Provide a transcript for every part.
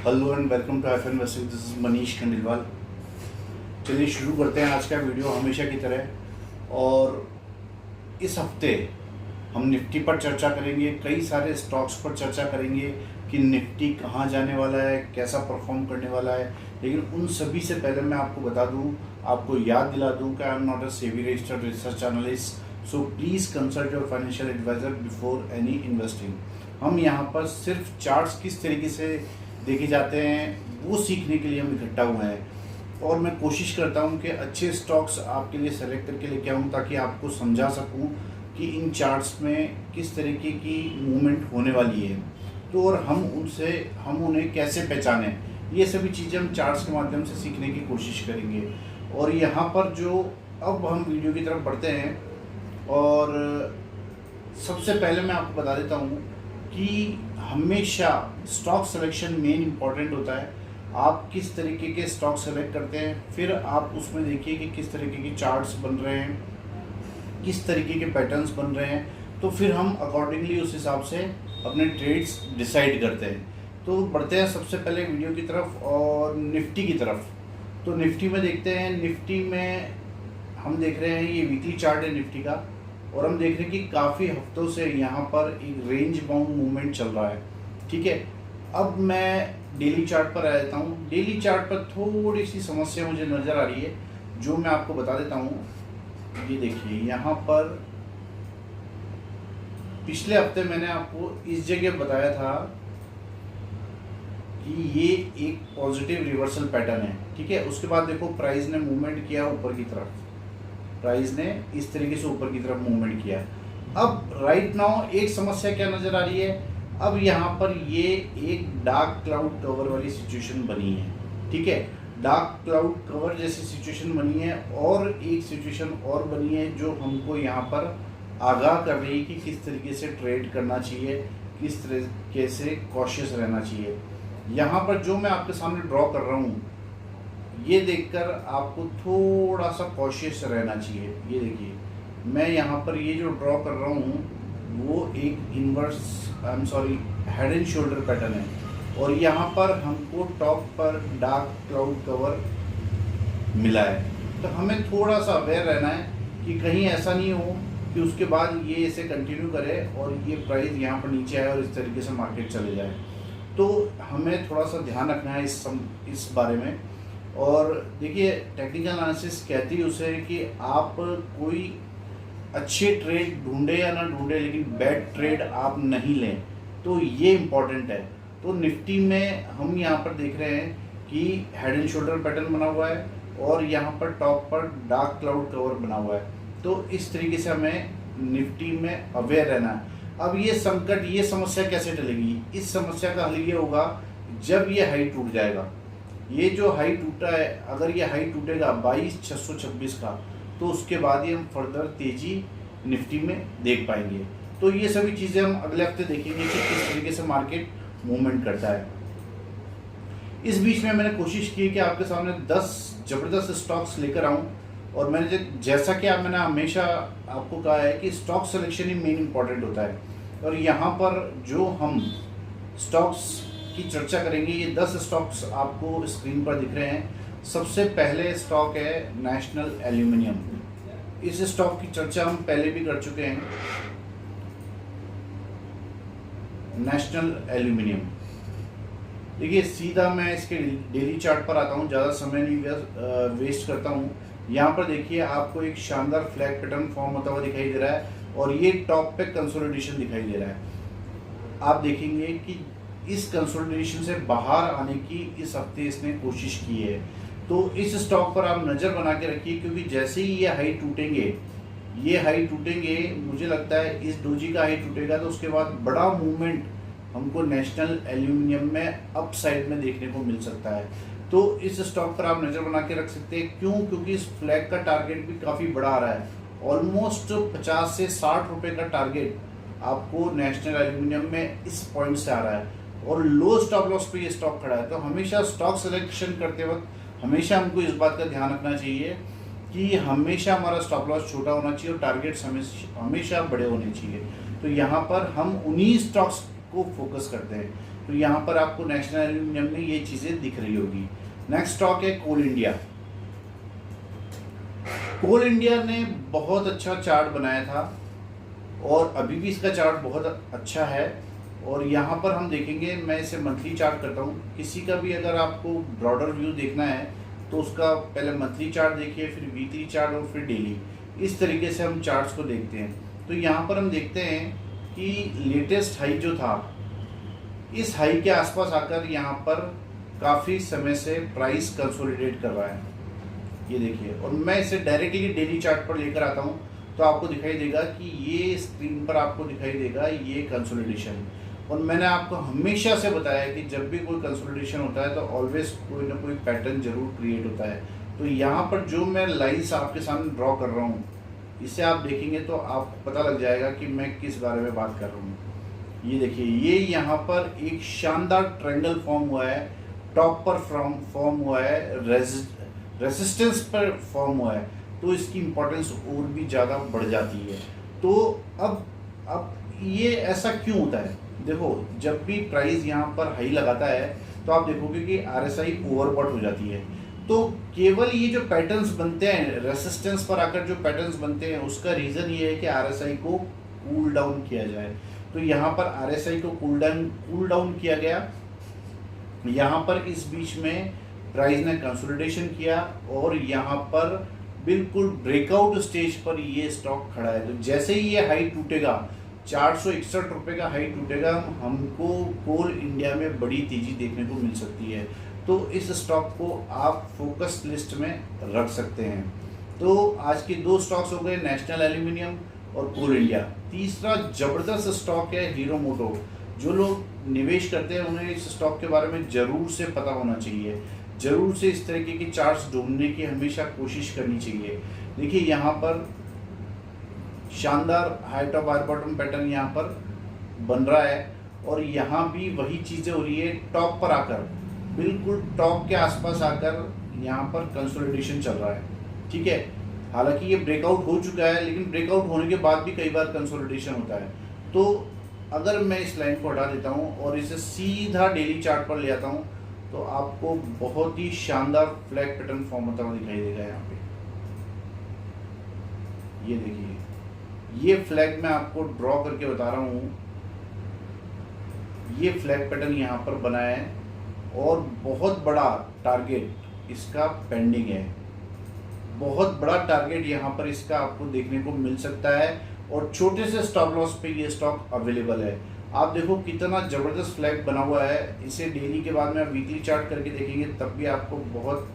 Hello and welcome to F investing. This is Manish Khandelwal. चलिए शुरू करते हैं आज का वीडियो हमेशा की तरह। और इस हफ्ते हम निफ्टी पर चर्चा करेंगे, कई सारे स्टॉक्स पर चर्चा करेंगे कि निफ्टी कहाँ जाने वाला है, कैसा परफॉर्म करने वाला है। लेकिन उन सभी से पहले मैं आपको बता दूं, आपको याद दिला दूं कि I am not a SEBI registered research analyst, so please consult your financial advisor before any investing. हम यहाँ पर सिर्फ चार्ट्स किस तरीके से देखे जाते हैं वो सीखने के लिए हम इकट्ठा हुए हैं। और मैं कोशिश करता हूँ कि अच्छे स्टॉक्स आपके लिए सेलेक्ट करके लेके आऊँ ताकि आपको समझा सकूँ कि इन चार्ट्स में किस तरीके की मूवमेंट होने वाली है, तो और हम उन्हें कैसे पहचानें, ये सभी चीज़ें हम चार्ट्स के माध्यम से सीखने की कोशिश करेंगे। और यहाँ पर जो अब हम वीडियो की तरफ बढ़ते हैं, और सबसे पहले मैं आपको बता देता हूँ कि हमेशा स्टॉक सिलेक्शन मेन इम्पॉर्टेंट होता है। आप किस तरीके के स्टॉक सेलेक्ट करते हैं, फिर आप उसमें देखिए कि किस तरीके की चार्ट्स बन रहे हैं, किस तरीके के पैटर्न्स बन रहे हैं, तो फिर हम अकॉर्डिंगली उस हिसाब से अपने ट्रेड्स डिसाइड करते हैं। तो बढ़ते हैं सबसे पहले वीडियो की तरफ और निफ्टी की तरफ। तो निफ्टी में देखते हैं, निफ्टी में हम देख रहे हैं ये वीकली चार्ट है निफ्टी का, और हम देख रहे हैं कि काफ़ी हफ्तों से यहाँ पर एक रेंज बाउंड मूवमेंट चल रहा है। ठीक है, अब मैं डेली चार्ट पर आ जाता हूँ। डेली चार्ट पर थोड़ी सी समस्या मुझे नज़र आ रही है जो मैं आपको बता देता हूँ। ये देखिए, यहाँ पर पिछले हफ्ते मैंने आपको इस जगह बताया था कि ये एक पॉजिटिव रिवर्सल पैटर्न है। ठीक है, उसके बाद देखो प्राइस ने मूवमेंट किया ऊपर की तरफ, प्राइस ने इस तरीके से ऊपर की तरफ मूवमेंट किया। अब राइट नाउ एक समस्या क्या नज़र आ रही है, अब यहाँ पर ये एक डार्क क्लाउड कवर वाली सिचुएशन बनी है। ठीक है, डार्क क्लाउड कवर जैसी सिचुएशन बनी है, और एक सिचुएशन और बनी है जो हमको यहाँ पर आगाह कर रही है कि किस तरीके से ट्रेड करना चाहिए, किस तरीके से कॉशियस रहना चाहिए। यहाँ पर जो मैं आपके सामने ड्रॉ कर रहा हूँ, ये देखकर आपको थोड़ा सा कॉशियस रहना चाहिए। ये देखिए, मैं यहाँ पर ये जो ड्रॉ कर रहा हूँ वो एक हेड एंड शोल्डर पैटर्न है, और यहाँ पर हमको टॉप पर डार्क क्लाउड कवर मिला है। तो हमें थोड़ा सा अवेयर रहना है कि कहीं ऐसा नहीं हो कि उसके बाद ये इसे कंटिन्यू करे और ये प्राइस यहाँ पर नीचे आए और इस तरीके से मार्केट चले जाए। तो हमें थोड़ा सा ध्यान रखना है इस बारे में। और देखिए, टेक्निकल एनालिसिस कहती है उसे कि आप कोई अच्छे ट्रेड ढूंढे या ना ढूंढे, लेकिन बैड ट्रेड आप नहीं लें, तो ये इम्पॉर्टेंट है। तो निफ्टी में हम यहाँ पर देख रहे हैं कि हेड एंड शोल्डर पैटर्न बना हुआ है, और यहाँ पर टॉप पर डार्क क्लाउड कवर बना हुआ है। तो इस तरीके से हमें निफ्टी में अवेयर रहना है। अब ये संकट, ये समस्या कैसे टलेगी? इस समस्या का हल ये होगा जब ये हाई टूट जाएगा। ये जो हाई टूटा है, अगर ये हाई टूटेगा 22,626 का, तो उसके बाद ही हम फर्दर तेजी निफ्टी में देख पाएंगे। तो ये सभी चीज़ें हम अगले हफ्ते देखेंगे कि किस तरीके से मार्केट मूवमेंट करता है। इस बीच में मैंने कोशिश की कि आपके सामने 10 ज़बरदस्त स्टॉक्स लेकर आऊँ, और मैंने जैसा कि मैंने हमेशा आपको कहा है कि स्टॉक सिलेक्शन ही मेन इम्पॉर्टेंट होता है। और यहाँ पर जो हम स्टॉक्स की चर्चा करेंगे, ये 10 स्टॉक्स आपको स्क्रीन पर दिख रहे हैं। सबसे पहले स्टॉक है नेशनल एल्यूमिनियम। इस स्टॉक की चर्चा हम पहले भी कर चुके हैं। नेशनल एल्यूमिनियम, देखिए सीधा मैं इसके डेली चार्ट पर आता हूँ, ज़्यादा समय नहीं वेस्ट करता हूँ। यहाँ पर देखिए, आपको एक शानदार फ्लैग पैटर्न फॉर्म होता हुआ दिखाई दे रहा है, और ये टॉप पे कंसोलिडेशन दिखाई दे रहा है। आप देखेंगे कि इस कंसोलिडेशन से बाहर आने की इस हफ्ते इसने कोशिश की है। तो इस स्टॉक पर आप नज़र बना के रखिए, क्योंकि जैसे ही ये हाई टूटेंगे, मुझे लगता है इस डोजी का हाई टूटेगा, तो उसके बाद बड़ा मूवमेंट हमको नेशनल एल्यूमिनियम में अप साइड में देखने को मिल सकता है। तो इस स्टॉक पर आप नज़र बना के रख सकते हैं। क्यों? क्योंकि इस फ्लैग का टारगेट भी काफ़ी बड़ा आ रहा है, ऑलमोस्ट 50 से 60 रुपये का टारगेट आपको नेशनल एल्यूमिनियम में इस पॉइंट से आ रहा है, और लो स्टॉप लॉस पे ये स्टॉक खड़ा है। तो हमेशा स्टॉक सिलेक्शन करते वक्त हमेशा हमको इस बात का ध्यान रखना चाहिए कि हमेशा हमारा स्टॉप लॉस छोटा होना चाहिए और टारगेट्स हमेशा बड़े होने चाहिए। तो यहाँ पर हम उन्हीं स्टॉक्स को फोकस करते हैं। तो यहाँ पर आपको नेशनल एल्यूमिनियम में ये चीज़ें दिख रही होगी। नेक्स्ट स्टॉक है कोल इंडिया। कोल इंडिया ने बहुत अच्छा चार्ट बनाया था और अभी भी इसका चार्ट बहुत अच्छा है। और यहाँ पर हम देखेंगे, मैं इसे मंथली चार्ट करता हूँ। किसी का भी अगर आपको ब्रॉडर व्यू देखना है तो उसका पहले मंथली चार्ट देखिए, फिर वीकली चार्ट और फिर डेली। इस तरीके से हम चार्ट्स को देखते हैं। तो यहाँ पर हम देखते हैं कि लेटेस्ट हाई जो था, इस हाई के आसपास आकर यहाँ पर काफ़ी समय से प्राइस कंसोलिडेट कर रहा है, ये देखिए। और मैं इसे डायरेक्टली डेली चार्ट पर लेकर आता हूँ तो आपको दिखाई देगा कि ये स्क्रीन पर आपको दिखाई देगा ये कंसोलिडेशन। और मैंने आपको हमेशा से बताया कि जब भी कोई कंसोलिडेशन होता है तो ऑलवेज कोई ना कोई पैटर्न जरूर क्रिएट होता है। तो यहाँ पर जो मैं लाइन्स आपके सामने ड्रॉ कर रहा हूँ, इसे आप देखेंगे तो आपको पता लग जाएगा कि मैं किस बारे में बात कर रहा हूँ। ये देखिए, ये यहाँ पर एक शानदार ट्रायंगल फॉर्म हुआ है, टॉप पर फॉर्म हुआ है, रेजिस्टेंस पर फॉर्म हुआ है, तो इसकी इम्पोर्टेंस और भी ज़्यादा बढ़ जाती है। तो अब ये ऐसा क्यों होता है? देखो, जब भी प्राइस यहाँ पर हाई लगाता है तो आप देखोगे कि RSI ओवरबॉट हो जाती है। तो केवल ये जो पैटर्न्स बनते हैं, रेसिस्टेंस पर आकर जो पैटर्न्स बनते हैं, उसका रीज़न ये है कि RSI को कूल डाउन किया जाए। तो यहाँ पर RSI को कूल डाउन किया गया। यहाँ पर इस बीच में प्राइस ने कंसोलिडेशन किया और यहाँ पर बिल्कुल ब्रेकआउट स्टेज पर ये स्टॉक खड़ा है। तो जैसे ही ये हाई टूटेगा, 461 रुपये का हाई टूटेगा, हमको कोल इंडिया में बड़ी तेज़ी देखने को मिल सकती है। तो इस स्टॉक को आप फोकस लिस्ट में रख सकते हैं। तो आज के दो स्टॉक्स हो गए, नेशनल एल्यूमिनियम और कोल इंडिया। तीसरा ज़बरदस्त स्टॉक है हीरो मोटो। जो लोग निवेश करते हैं उन्हें इस स्टॉक के बारे में ज़रूर से पता होना चाहिए। ज़रूर से इस तरीके की चार्ट्स ढूंढने की हमेशा कोशिश करनी चाहिए। देखिए, यहाँ पर शानदार high top high bottom pattern यहाँ पर बन रहा है और यहाँ भी वही चीज़ें हो रही है। टॉप पर आकर, बिल्कुल टॉप के आसपास आकर यहाँ पर कंसोलिडेशन चल रहा है, ठीक है। हालांकि ये ब्रेकआउट हो चुका है, लेकिन ब्रेकआउट होने के बाद भी कई बार कंसोलिडेशन होता है। तो अगर मैं इस लाइन को हटा देता हूँ और इसे सीधा डेली चार्ट पर ले आता हूँ तो आपको बहुत ही शानदार फ्लैग पैटर्न फॉर्म होता हुआ दिखाई देगा। यहाँ पे ये देखिए, ये फ्लैग मैं आपको ड्रॉ करके बता रहा हूँ। ये फ्लैग पैटर्न यहाँ पर बना है और बहुत बड़ा टारगेट इसका पेंडिंग है। बहुत बड़ा टारगेट यहाँ पर इसका आपको देखने को मिल सकता है और छोटे से स्टॉप लॉस पे ये स्टॉक अवेलेबल है। आप देखो कितना ज़बरदस्त फ्लैग बना हुआ है। इसे डेली के बाद में आप वीकली चार्ट करके देखेंगे तब भी आपको बहुत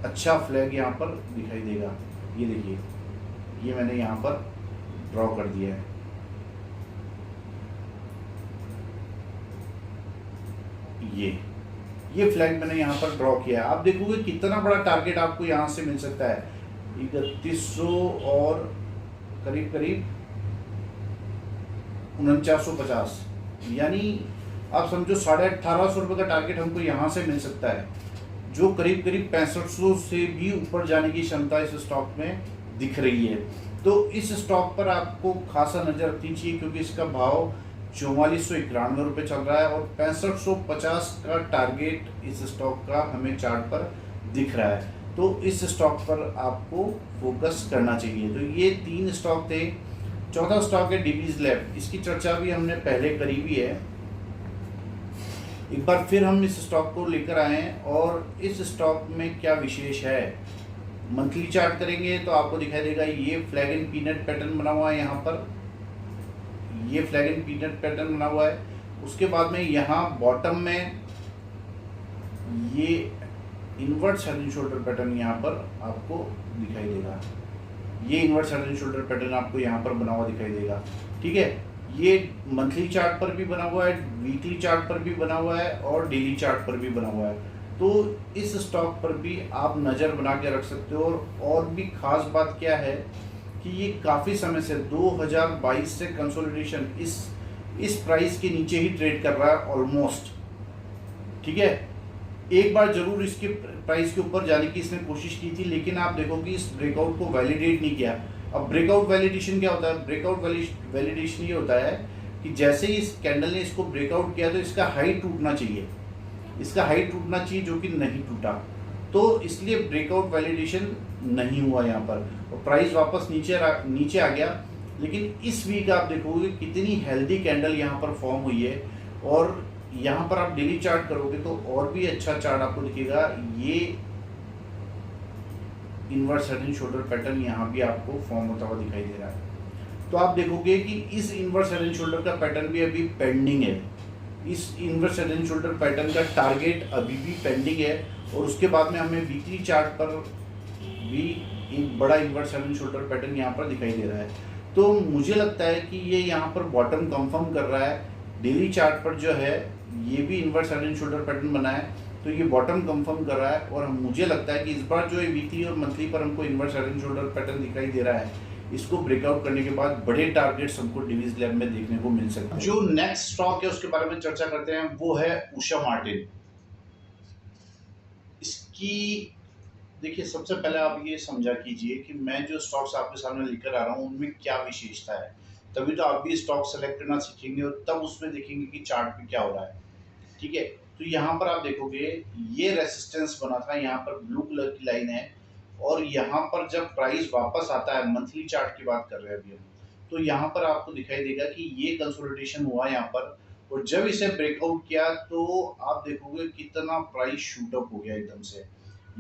अच्छा फ्लैग यहाँ पर दिखाई देगा। ये देखिए, ये मैंने यहाँ पर ड्रॉ कर दिया है। ये फ्लैग मैंने यहाँ पर ड्रॉ किया है। आप देखोगे कितना बड़ा टारगेट आपको यहाँ से मिल सकता है, 3100 और करीब 4950, यानी आप समझो 1850 रुपये का टारगेट हमको यहाँ से मिल सकता है, जो करीब 6500 से भी ऊपर जाने की क्षमता इस स्टॉक में दिख रही है। तो इस स्टॉक पर आपको खासा नज़र रखनी चाहिए क्योंकि इसका भाव 4491 रुपये चल रहा है और 6550 का टारगेट इस स्टॉक का हमें चार्ट पर दिख रहा है। तो इस स्टॉक पर आपको फोकस करना चाहिए। तो ये 3 स्टॉक थे। चौथा स्टॉक है डीवीज लैब। इसकी चर्चा भी हमने पहले करी हुई है। एक बार फिर हम इस स्टॉक को लेकर आए हैं और इस स्टॉक में क्या विशेष है, मंथली चार्ट करेंगे तो आपको दिखाई देगा ये फ्लैग एंड पीनट पैटर्न बना हुआ है। यहाँ पर ये फ्लैग एंड पीनट पैटर्न बना हुआ है। उसके बाद में यहाँ बॉटम में ये invert head and shoulder pattern यहाँ पर आपको दिखाई देगा। ये invert head and shoulder pattern आपको यहाँ पर बना हुआ दिखाई देगा, ठीक है। ये मंथली चार्ट पर भी बना हुआ है, वीकली चार्ट पर भी बना हुआ है और डेली चार्ट पर भी बना हुआ है। तो इस स्टॉक पर भी आप नज़र बना के रख सकते हो। और भी खास बात क्या है कि ये काफ़ी समय से 2022 से कंसोलिडेशन इस प्राइस के नीचे ही ट्रेड कर रहा है ऑलमोस्ट, ठीक है। एक बार जरूर इसके प्राइस के ऊपर जाने की इसने कोशिश की थी, लेकिन आप देखो कि इस ब्रेकआउट को वैलिडेट नहीं किया। अब ब्रेकआउट वैलिडेशन क्या होता है? ब्रेकआउट वैलिडेशन ये होता है कि जैसे ही इस कैंडल ने इसको ब्रेकआउट किया तो इसका हाई टूटना चाहिए, इसका हाई टूटना चाहिए, जो कि नहीं टूटा। तो इसलिए ब्रेकआउट वैलिडेशन नहीं हुआ यहाँ पर और प्राइस वापस नीचे आ गया। लेकिन इस वीक आप देखोगे कितनी हेल्दी कैंडल यहाँ पर फॉर्म हुई है, और यहाँ पर आप डेली चार्ट करोगे तो और भी अच्छा चार्ट आपको दिखेगा। ये inverse head and shoulder pattern यहाँ भी आपको फॉर्म होता हुआ दिखाई दे रहा है। तो आप देखोगे कि इस इनवर्स हेड एंड शोल्डर का पैटर्न भी अभी पेंडिंग है, इस inverse head and shoulder pattern का टारगेट अभी भी पेंडिंग है, और उसके बाद में हमें वीकली चार्ट पर भी एक बड़ा inverse head and shoulder pattern यहाँ पर दिखाई दे रहा है। तो मुझे लगता है कि ये यहाँ पर बॉटम कंफर्म कर रहा है। डेली चार्ट पर जो है ये भी inverse head and shoulder pattern बना है, तो ये बॉटम कंफर्म कर रहा है। और मुझे लगता है कि इस बार जो है वीकली और मंथली पर हमको inverse head and shoulder pattern दिखाई दे रहा है, इसको ब्रेकआउट करने के बाद बड़े टारगेट्स हमको डिवीज लैब में देखने को मिल सकते हैं। जो नेक्स्ट स्टॉक है उसके बारे में चर्चा करते हैं, वो है उषा मार्टिन। इसकी देखिए, सबसे पहले आप ये समझा कीजिए कि मैं जो स्टॉक्स आपके सामने लेकर आ रहा हूँ उनमें क्या विशेषता है, तभी तो आप भी स्टॉक सेलेक्ट करना सीखेंगे और तब उसमें देखेंगे कि चार्ट पे क्या हो रहा है। ठीक है, तो यहाँ पर आप देखोगे ये रेसिस्टेंस बना था, यहाँ पर ब्लू कलर की लाइन है, और यहाँ पर जब प्राइस वापस आता है, मंथली चार्ट की बात कर रहे हैं अभी हम, तो यहाँ पर आपको दिखाई देगा कि ये कंसोलिडेशन हुआ यहाँ पर, और जब इसे ब्रेकआउट किया तो आप देखोगे कितना प्राइस शूट अप हो गया एकदम से।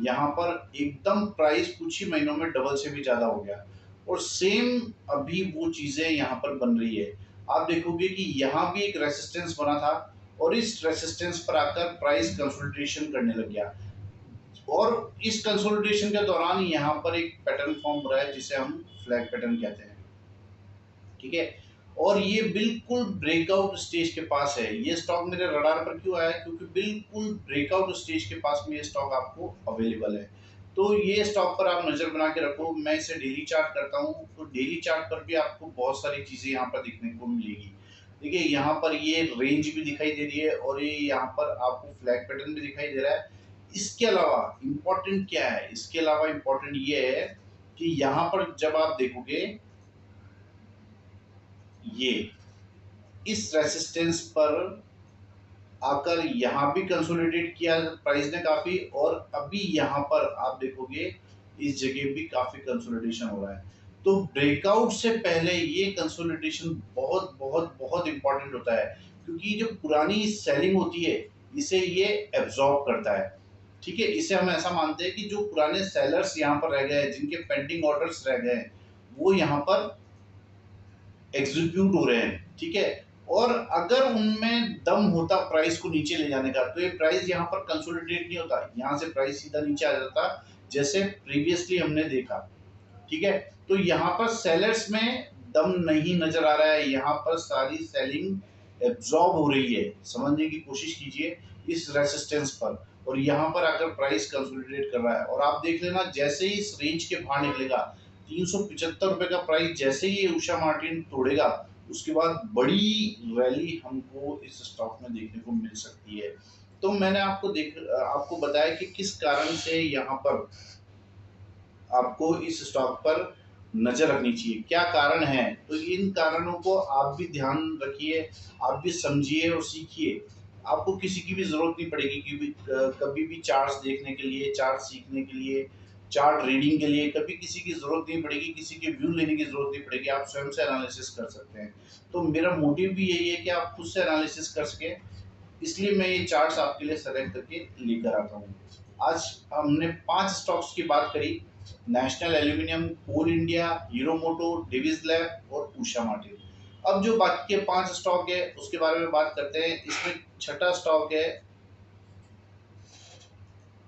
यहाँ पर एकदम प्राइस कुछ ही महीनों में डबल से भी ज्यादा हो गया, और सेम अभी वो चीजें यहाँ पर बन रही है। आप देखोगे कि यहाँ भी एक रेसिस्टेंस बना था, और इस रेसिस्टेंस पर आकर प्राइस कंसोलिडेशन करने लग गया, और इस कंसोलिडेशन के दौरान यहाँ पर एक पैटर्न फॉर्म हो रहा है जिसे हम फ्लैग पैटर्न कहते हैं। ठीक है, और ये बिल्कुल ब्रेकआउट स्टेज के पास है। ये स्टॉक मेरे रडार पर क्यों आया, क्योंकि बिल्कुल ब्रेकआउट स्टेज के पास में ये स्टॉक आपको अवेलेबल है। तो ये स्टॉक पर आप नजर बना के रखो। मैं इसे डेली चार्ट करता हूँ, तो डेली चार्ट पर भी आपको बहुत सारी चीजें यहाँ पर दिखने को मिलेगी। देखिए, यहाँ पर ये रेंज भी दिखाई दे रही है, और ये यहाँ पर आपको फ्लैग पैटर्न भी दिखाई दे रहा है। इसके अलावा इम्पोर्टेंट क्या है, इसके अलावा इम्पोर्टेंट ये है कि यहाँ पर जब आप देखोगे ये इस रेसिस्टेंस पर आकर यहाँ भी कंसोलिडेट किया प्राइस ने काफी, और अभी यहाँ पर आप देखोगे इस जगह भी काफी कंसोलिडेशन हो रहा है। तो ब्रेकआउट से पहले ये कंसोलिडेशन बहुत बहुत बहुत इंपॉर्टेंट होता है, क्योंकि जो पुरानी सेलिंग होती है इसे ये एब्जॉर्ब करता है। ठीक है, इसे हम ऐसा मानते हैं कि जो पुराने सेलर्स यहाँ पर रह गए, जिनके पेंडिंग ऑर्डर्स रह गए, वो यहाँ पर एग्जीक्यूट हो रहे हैं। ठीक है, और अगर उनमें दम होता प्राइस को नीचे ले जाने का, तो ये प्राइस यहाँ पर कंसोलिडेट नहीं होता, यहाँ से प्राइस सीधा नीचे आ जाता, जैसे प्रीवियसली हमने देखा। ठीक है, तो यहाँ पर सेलर्स में दम नहीं नजर आ रहा है, यहाँ पर सारी सेलिंग एब्जॉर्ब हो रही है। समझने की कोशिश कीजिए इस रेसिस्टेंस पर, और यहाँ पर आकर प्राइस कंसोलिडेट कर रहा है, और आप देख लेना जैसे ही इस रेंज के बाहर निकलेगा, 375 रुपए का प्राइस जैसे ही ये उषा मार्टिन तोड़ेगा, उसके बाद बड़ी रैली हमको इस स्टॉक में देखने को मिल सकती है। तो मैंने आपको बताया कि किस कारण से यहाँ पर आपको इस स्टॉक पर नजर रखनी चाहिए, क्या कारण है। तो इन कारणों को आप भी ध्यान रखिए, आप भी समझिए और सीखिए। आपको किसी की भी जरूरत नहीं पड़ेगी कि कभी भी चार्ट्स देखने के लिए, चार्ट सीखने के लिए, चार्ट रीडिंग के लिए कभी किसी की जरूरत नहीं पड़ेगी, किसी के व्यू लेने की जरूरत नहीं पड़ेगी, आप स्वयं से एनालिसिस कर सकते हैं। तो मेरा मोटिव भी यही है कि आप खुद से एनालिसिस कर सकें, इसलिए मैं ये चार्ट्स आपके लिए सेलेक्ट करके लेकर आता हूँ। आज हमने 5 स्टॉक्स की बात करी, national Aluminium, Coal India, Hero मोटो, डिविज लैब और उषा मार्टिन। अब जो बाकी के 5 स्टॉक है उसके बारे में बात करते हैं। इसमें छठा स्टॉक है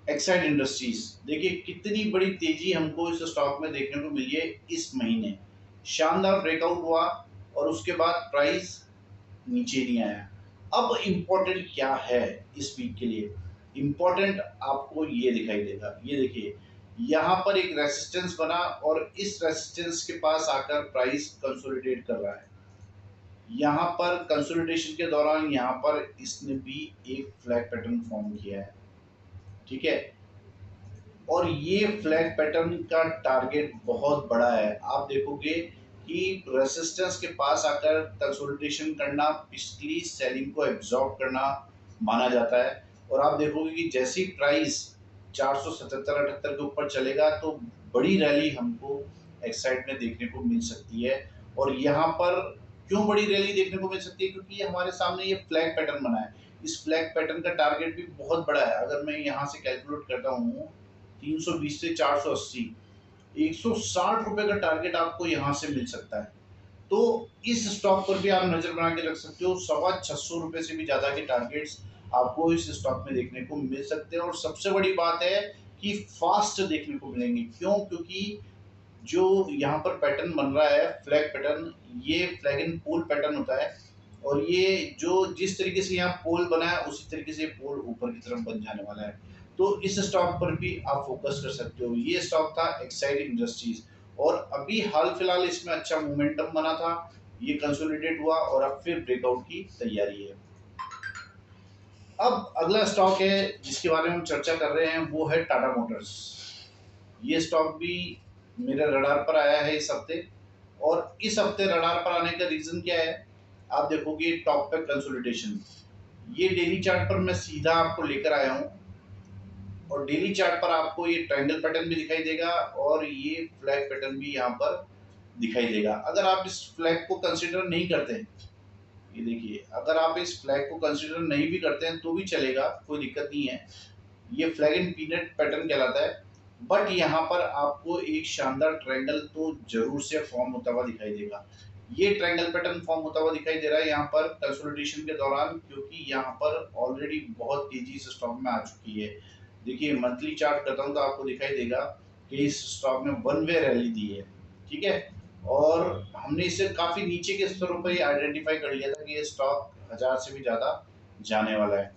एक्साइड इंडस्ट्रीज। देखिए कितनी बड़ी तेजी हमको इस स्टॉक में देखने को मिली है इस महीने। शानदार ब्रेकआउट हुआ, और उसके बाद प्राइस नीचे नहीं आया। अब इम्पोर्टेंट क्या है इस वीक के लिए, इम्पोर्टेंट आपको ये दिखाई देगा। ये देखिए, यहाँ पर एक रेसिस्टेंस बना, और इस रेसिस्टेंस के पास आकर प्राइस कंसोलिडेट कर रहा है। यहाँ पर कंसोलिडेशन के दौरान यहाँ पर इसने भी एक फ्लैग पैटर्न फॉर्म किया है। ठीक है, और ये फ्लैग पैटर्न का टारगेट बहुत बड़ा है। आप देखोगे कि रेसिस्टेंस के पास आकर कंसोलिडेशन करना पिछली सेलिंग को एब्जॉर्ब करना माना जाता है। और आप देखोगे कि जैसी प्राइस 477-78 के ऊपर चलेगा तो बड़ी रैली हमको एक्साइड में देखने को मिल सकती है। और यहाँ पर क्यों बड़ी रैली देखने को मिल सकती है, क्योंकि ये हमारे सामने ये फ्लैग पैटर्न बना है। इस फ्लैग पैटर्न का टारगेट भी बहुत बड़ा है। अगर मैं यहाँ से कैलकुलेट करता हूँ 320 से 480, 160 रुपए का टारगेट आपको यहाँ से मिल सकता है। तो इस स्टॉक पर भी आप नजर बना के रख सकते हो। 625 से भी ज्यादा के टारगेट्स आपको इस स्टॉक में देखने को मिल सकते हैं। और सबसे बड़ी बात है कि फास्ट देखने को मिलेंगे। क्यों? क्योंकि जो यहाँ पर पैटर्न बन रहा है फ्लैग पैटर्न, ये फ्लैग एंड पोल पैटर्न होता है। और ये जो जिस तरीके से यहाँ पोल बना है उसी तरीके से पोल ऊपर की तरफ बन जाने वाला है। तो इस स्टॉक पर भी आप फोकस कर सकते हो। ये स्टॉक था एक्साइड इंडस्ट्रीज, और अभी हाल फिलहाल इसमें अच्छा मोमेंटम बना था, ये कंसोलिडेट हुआ और अब फिर ब्रेकआउट की तैयारी है। अब अगला स्टॉक है जिसके बारे में हम चर्चा कर रहे हैं, वो है टाटा मोटर्स। ये स्टॉक भी मेरे रडार पर आया है इस हफ्ते। और इस हफ्ते रडार पर आने का रीजन क्या है? आप देखोगे टॉप पे कंसोलिडेशन, ये डेली चार्ट पर मैं सीधा आपको लेकर आया हूँ। और डेली चार्ट पर आपको ये ट्रायंगल पैटर्न भी दिखाई देगा और ये फ्लैग पैटर्न भी यहाँ पर दिखाई देगा। अगर आप इस फ्लैग को कंसीडर नहीं करते हैं, ये देखिए, अगर आप इस फ्लैग को कंसीडर नहीं भी करते हैं तो भी चलेगा, कोई दिक्कत नहीं है। ये फ्लैग एंड पीनट पैटर्न कहलाता है। बट यहाँ पर आपको एक शानदार ट्रायंगल तो जरूर से फॉर्म होता हुआ दिखाई देगा। ये ट्रायंगल पैटर्न फॉर्म होता हुआ दिखाई दे रहा है यहाँ पर कंसोलिडेशन के दौरान, क्योंकि यहाँ पर ऑलरेडी बहुत तेजी इस स्टॉक में आ चुकी है। देखिए, मंथली चार्ट करता हूँ तो आपको दिखाई देगा कि इस स्टॉक ने वन वे रैली दी है, ठीक है। और हमने इसे काफी नीचे के स्तरों पर आइडेंटिफाई कर लिया था कि ये स्टॉक 1000 से भी ज्यादा जाने वाला है।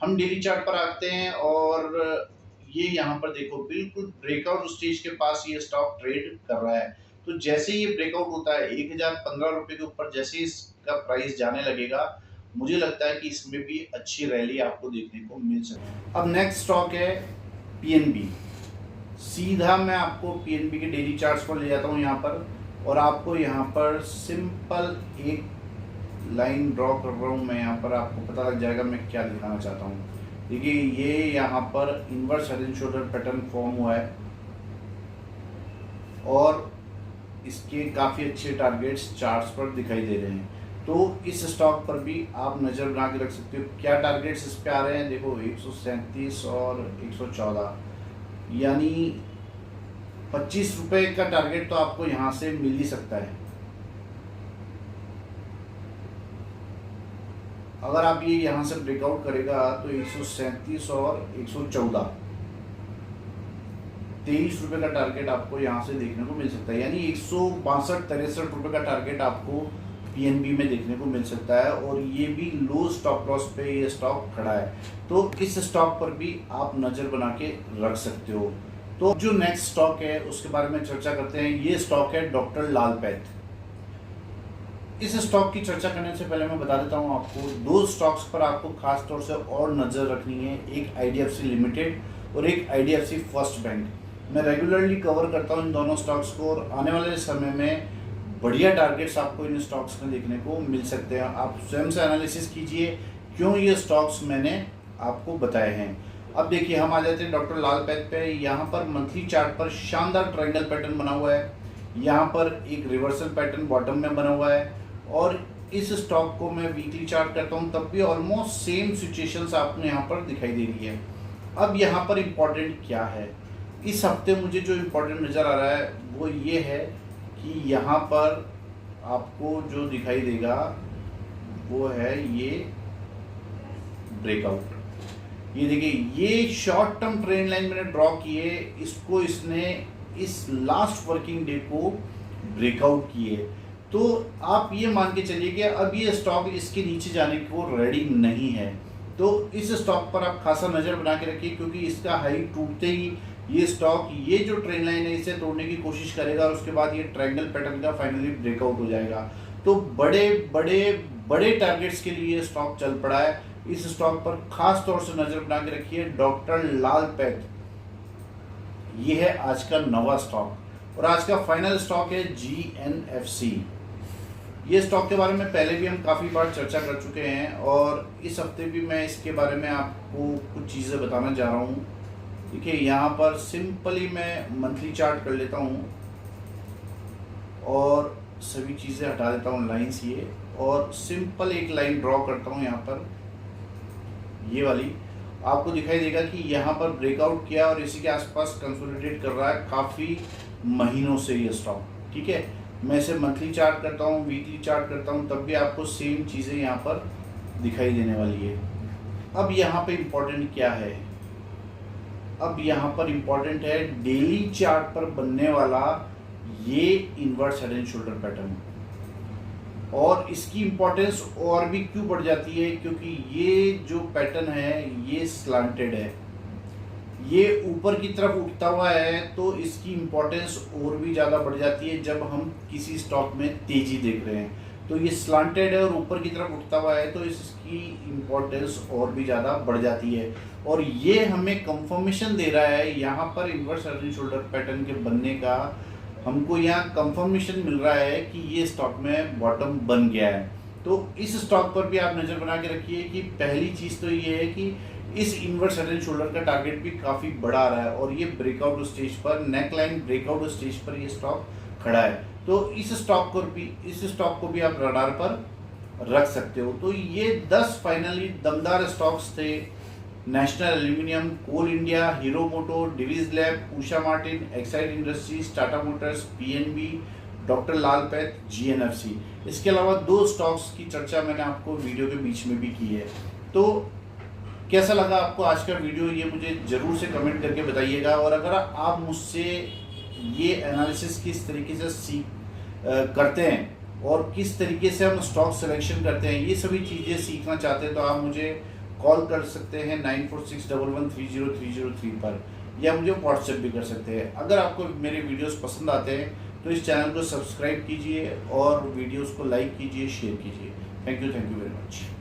हम डेली चार्ट पर आते हैं और ये यहाँ पर देखो बिल्कुल ब्रेकआउट स्टेज के पास ये स्टॉक ट्रेड कर रहा है। तो जैसे ये ब्रेकआउट होता है 1015 रुपए के ऊपर, जैसे इसका प्राइस जाने लगेगा, मुझे लगता है कि इसमें भी अच्छी रैली आपको देखने को मिल सकती है। अब नेक्स्ट स्टॉक है पीएनबी। सीधा मैं आपको पीएनबी के डेली चार्ट्स पर ले जाता हूँ यहाँ पर, और आपको यहाँ पर सिंपल एक लाइन ड्रॉ कर रहा हूँ मैं। यहाँ पर आपको पता लग जाएगा मैं क्या दिखाना चाहता हूँ। देखिए, ये यहाँ पर inverse head and shoulder pattern form हुआ है और इसके काफ़ी अच्छे टारगेट्स चार्ट्स पर दिखाई दे रहे हैं। तो इस स्टॉक पर भी आप नज़र बना के रख सकते हो। क्या टारगेट्स इस पे आ रहे हैं? देखो 137 और 114, यानी 25 रुपए का टारगेट तो आपको यहाँ से मिल ही सकता है। अगर आप ये यहाँ से ब्रेकआउट करेगा तो 137 और 114, 23 रुपए का टारगेट आपको यहाँ से देखने को मिल सकता है। यानी 162-63 रुपए का टारगेट आपको पीएनबी में देखने को मिल सकता है। और ये भी लो स्टॉप लॉस पे ये स्टॉक खड़ा है, तो इस स्टॉक पर भी आप नज़र बना के रख सकते हो। तो जो नेक्स्ट स्टॉक है उसके बारे में चर्चा करते हैं। ये स्टॉक है डॉक्टर लाल पैथ। इस स्टॉक की चर्चा करने से पहले मैं बता देता हूँ आपको, दो स्टॉक्स पर आपको खास तौर से और नज़र रखनी है, एक आईडीएफसी लिमिटेड और एक आईडीएफसी फर्स्ट बैंक। मैं रेगुलरली कवर करता हूँ इन दोनों स्टॉक्स को, और आने वाले समय में बढ़िया टारगेट्स आपको इन स्टॉक्स में देखने को मिल सकते हैं। आप स्वयं से एनालिसिस कीजिए क्यों ये स्टॉक्स मैंने आपको बताए हैं। अब देखिए, हम आ जाते हैं डॉक्टर लाल पैथ पे। यहाँ पर मंथली चार्ट पर शानदार ट्रायंगल पैटर्न बना हुआ है, यहाँ पर एक रिवर्सल पैटर्न बॉटम में बना हुआ है। और इस स्टॉक को मैं वीकली चार्ट करता हूँ तब भी ऑलमोस्ट सेम सिचुएशंस आपको यहाँ पर दिखाई दे रही है। अब यहाँ पर इम्पोर्टेंट क्या है? इस हफ्ते मुझे जो इम्पोर्टेंट नज़र आ रहा है वो ये है कि यहाँ पर आपको जो दिखाई देगा वो है ये ब्रेकआउट। ये देखिए, ये शॉर्ट टर्म ट्रेंड लाइन मैंने ड्रॉ किए, इसको इसने इस लास्ट वर्किंग डे को ब्रेकआउट किए। तो आप ये मान के चलिए कि अब ये स्टॉक इसके नीचे जाने को रेडी नहीं है। तो इस स्टॉक पर आप खासा नज़र बना के रखिए, क्योंकि इसका हाई टूटते ही ये स्टॉक ये जो ट्रेंड लाइन है इसे तोड़ने की कोशिश करेगा, और उसके बाद ये ट्रायंगल पैटर्न का फाइनली ब्रेकआउट हो जाएगा। तो बड़े बड़े बड़े टारगेट्स के लिए स्टॉक चल पड़ा है। इस स्टॉक पर खास तौर से नज़र बना के रखिए। डॉक्टर लाल पैथ, ये है आज का नवा स्टॉक। और आज का फाइनल स्टॉक है GNFC। ये स्टॉक के बारे में पहले भी हम काफ़ी बार चर्चा कर चुके हैं और इस हफ्ते भी मैं इसके बारे में आपको कुछ चीज़ें बताना जा रहा हूँ। देखिए यहाँ पर सिंपली मैं मंथली चार्ट कर लेता हूँ और सभी चीज़ें हटा देता हूँ लाइन्स ये, और सिंपल एक लाइन ड्रॉ करता हूँ यहाँ पर, ये वाली। आपको दिखाई देगा कि यहाँ पर ब्रेकआउट किया और इसी के आसपास कंसोलिडेट कर रहा है काफ़ी महीनों से ये स्टॉक, ठीक है। मैं इसे मंथली चार्ट करता हूँ, वीकली चार्ट करता हूँ, तब भी आपको सेम चीज़ें यहाँ पर दिखाई देने वाली है। अब यहाँ पे इम्पोर्टेंट क्या है, अब यहाँ पर इम्पोर्टेंट है डेली चार्ट पर बनने वाला ये inverse head and shoulder pattern. और इसकी इम्पोर्टेंस और भी क्यों बढ़ जाती है, क्योंकि ये जो पैटर्न है ये स्लांटेड है, ये ऊपर की तरफ उठता हुआ है, तो इसकी इम्पोर्टेंस और भी ज़्यादा बढ़ जाती है जब हम किसी स्टॉक में तेज़ी देख रहे हैं। तो ये स्लांटेड है और ऊपर की तरफ उठता हुआ है, तो इसकी इम्पोर्टेंस और भी ज़्यादा बढ़ जाती है। और ये हमें कंफर्मेशन दे रहा है यहाँ पर inverse head and shoulder pattern के बनने का, हमको यहाँ कंफर्मेशन मिल रहा है कि ये स्टॉक में बॉटम बन गया है। तो इस स्टॉक पर भी आप नज़र बना के रखिए कि पहली चीज़ तो ये है कि इस इनवर्स हेड एंड शोल्डर का टारगेट भी काफ़ी बड़ा आ रहा है और ये ब्रेकआउट स्टेज पर, नेक लाइन ब्रेकआउट स्टेज पर ये स्टॉक खड़ा है। तो इस स्टॉक को भी आप रडार पर रख सकते हो। तो ये 10 फाइनली दमदार स्टॉक्स थे, National Aluminium, Coal India, Hero Moto, Divi's Lab, Usha Martin, Exide Industries, Tata Motors, PNB, doctor Lal Path, GNFC। इसके अलावा 2 स्टॉक्स की चर्चा मैंने आपको वीडियो के बीच में भी की है। तो कैसा लगा आपको आज का वीडियो, ये मुझे ज़रूर से कमेंट करके बताइएगा। और अगर आप मुझसे ये एनालिसिस किस तरीके से करते हैं और किस तरीके से हम स्टॉक सिलेक्शन करते हैं, ये सभी चीज़ें सीखना चाहते हैं, तो आप मुझे कॉल कर सकते हैं 9461130303 पर, या मुझे व्हाट्सएप भी कर सकते हैं। अगर आपको मेरे वीडियोस पसंद आते हैं तो इस चैनल को सब्सक्राइब कीजिए और वीडियोस को लाइक कीजिए, शेयर कीजिए। Thank you very much.